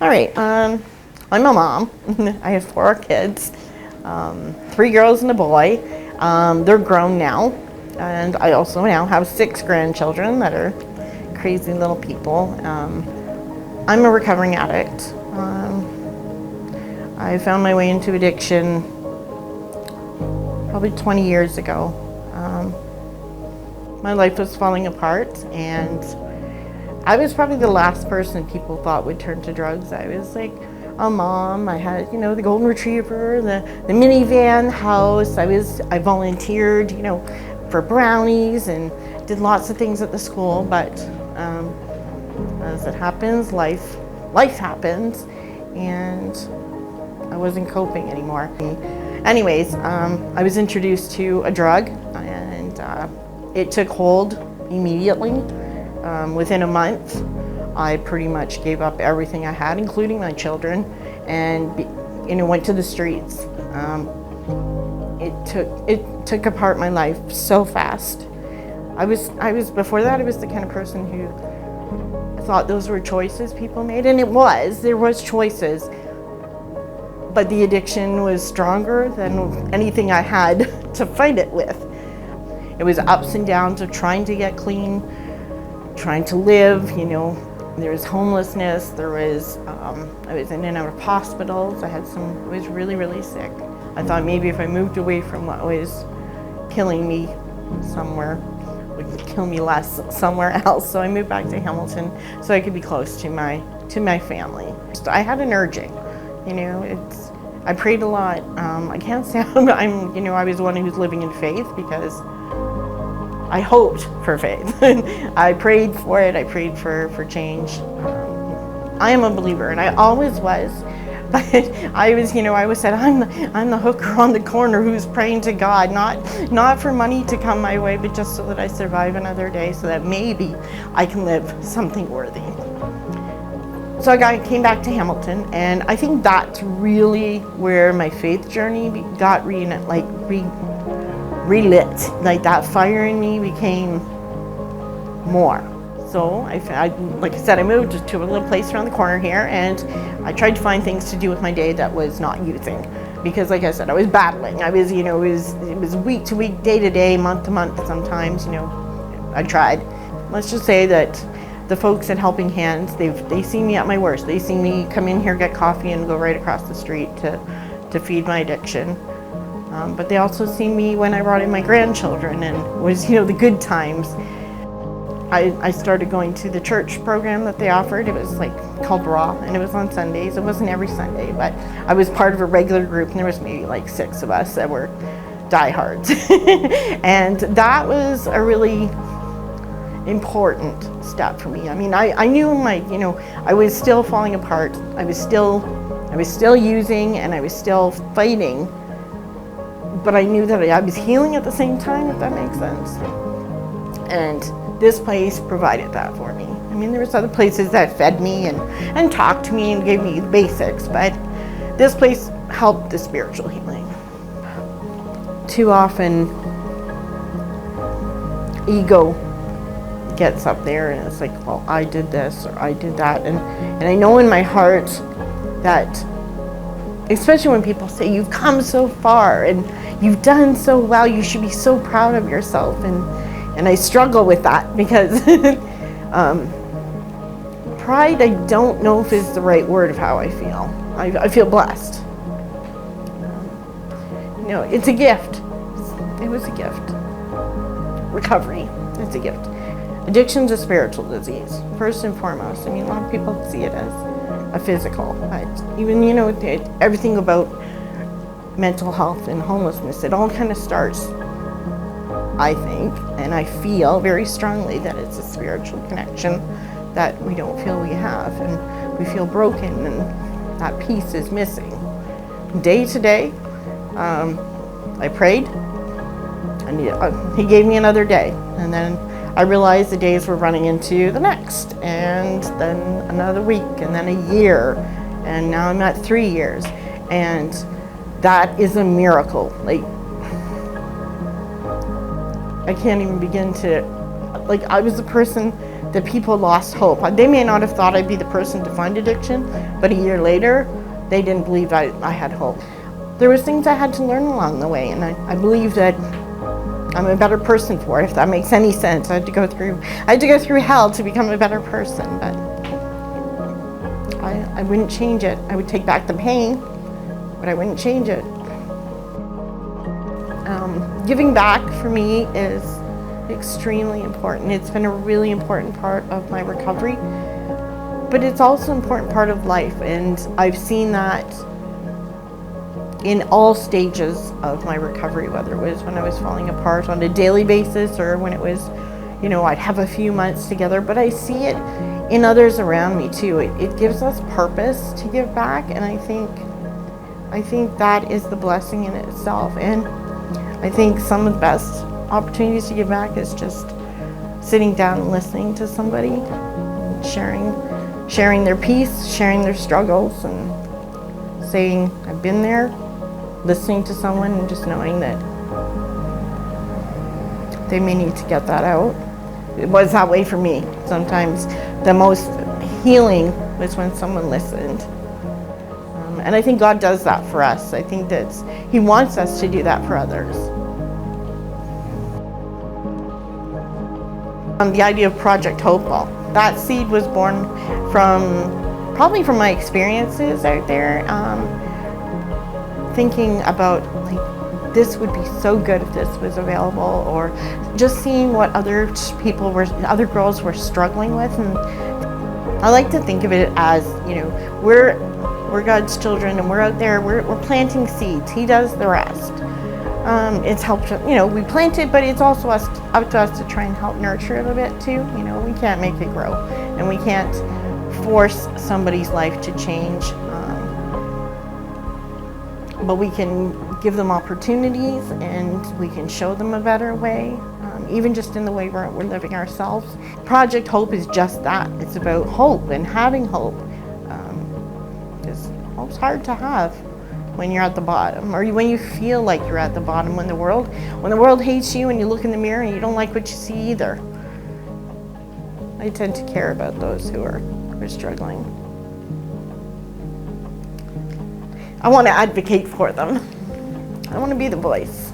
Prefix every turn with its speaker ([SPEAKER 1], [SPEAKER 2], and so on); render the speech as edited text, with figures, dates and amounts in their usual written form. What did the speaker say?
[SPEAKER 1] All right, I'm a mom. I have 4 kids, 3 girls and a boy. They're grown now, and I also now have 6 grandchildren that are crazy little people. I'm a recovering addict. I found my way into addiction probably 20 years ago. My life was falling apart, and I was probably the last person people thought would turn to drugs. I was like a mom. I had, the golden retriever, the minivan house. I volunteered, for brownies and did lots of things at the school. But as it happens, life happens, and I wasn't coping anymore. Anyways, I was introduced to a drug, and it took hold immediately. Within a month, I pretty much gave up everything I had, including my children, and went to the streets. It took apart my life so fast. I was before that, I was the kind of person who thought those were choices people made, and there was choices, but the addiction was stronger than anything I had to fight it with. It was ups and downs of trying to get clean, trying to live, there was homelessness, I was in and out of hospitals, I was really, really sick. I thought maybe if I moved away from what was killing me somewhere, would kill me less somewhere else. So I moved back to Hamilton so I could be close to my family. So I had an urging, I prayed a lot. I can't say I was one who's living in faith because I hoped for faith. I prayed for it. I prayed for change. I am a believer, and I always was. But I always said I'm the hooker on the corner who's praying to God, not for money to come my way, but just so that I survive another day, so that maybe I can live something worthy. So I came back to Hamilton, and I think that's really where my faith journey got relit. Like that fire in me became more. So like I said, I moved to a little place around the corner here, and I tried to find things to do with my day that was not using, because like I said, I was battling. I was, it was week to week, day to day, month to month. Sometimes, I tried. Let's just say that the folks at Helping Hands, they see me at my worst. They see me come in here, get coffee, and go right across the street to feed my addiction. But they also see me when I brought in my grandchildren and was, the good times. I started going to the church program that they offered. It was called Raw, and it was on Sundays. It wasn't every Sunday, but I was part of a regular group, and there was maybe 6 of us that were diehards. And that was a really important step for me. I mean, I knew I was still falling apart. I was still using, and I was still fighting. But I knew that I was healing at the same time, if that makes sense. And this place provided that for me. I mean, there was other places that fed me and talked to me and gave me the basics, but this place helped the spiritual healing. Too often, ego gets up there and it's well, I did this or I did that. And I know in my heart that, especially when people say, you've come so far and you've done so well, you should be so proud of yourself. And I struggle with that because pride, I don't know if is the right word of how I feel. I feel blessed. It's a gift. It was a gift. Recovery, it's a gift. Addiction's a spiritual disease, first and foremost. I mean, a lot of people see it as a physical, but even, everything about mental health and homelessness, it all kind of starts, I think, and I feel very strongly that it's a spiritual connection that we don't feel we have, and we feel broken, and that piece is missing. Day to day, I prayed, and he gave me another day, and then I realized the days were running into the next, and then another week, and then a year, and now I'm at 3 years, and that is a miracle. I can't even begin to, I was the person that people lost hope. They may not have thought I'd be the person to find addiction, but a year later, they didn't believe I had hope. There was things I had to learn along the way, and I believe that I'm a better person for it, if that makes any sense. I had to go through hell to become a better person, but I wouldn't change it. I would take back the pain, but I wouldn't change it. Giving back for me is extremely important. It's been a really important part of my recovery, but it's also an important part of life, and I've seen that in all stages of my recovery, whether it was when I was falling apart on a daily basis or when it was, I'd have a few months together, but I see it in others around me too. It gives us purpose to give back, and I think that is the blessing in itself. And I think some of the best opportunities to give back is just sitting down and listening to somebody, sharing their peace, sharing their struggles, and saying, I've been there, listening to someone and just knowing that they may need to get that out. It was that way for me. Sometimes the most healing was when someone listened. And I think God does that for us. I think that He wants us to do that for others. The idea of Project Hopeful, that seed was born probably from my experiences out there, thinking about this would be so good if this was available, or just seeing what other girls were struggling with. And I like to think of it as, we're God's children, and we're out there, we're planting seeds. He does the rest. It's helped, we plant it, but it's also up to us to try and help nurture it a bit too. We can't make it grow, and we can't force somebody's life to change. But we can give them opportunities, and we can show them a better way, even just in the way we're living ourselves. Project Hope is just that. It's about hope and having hope. Because hope's hard to have when you're at the bottom, or when you feel like you're at the bottom, when the world hates you and you look in the mirror and you don't like what you see either. I tend to care about those who are struggling. I want to advocate for them. I want to be the voice.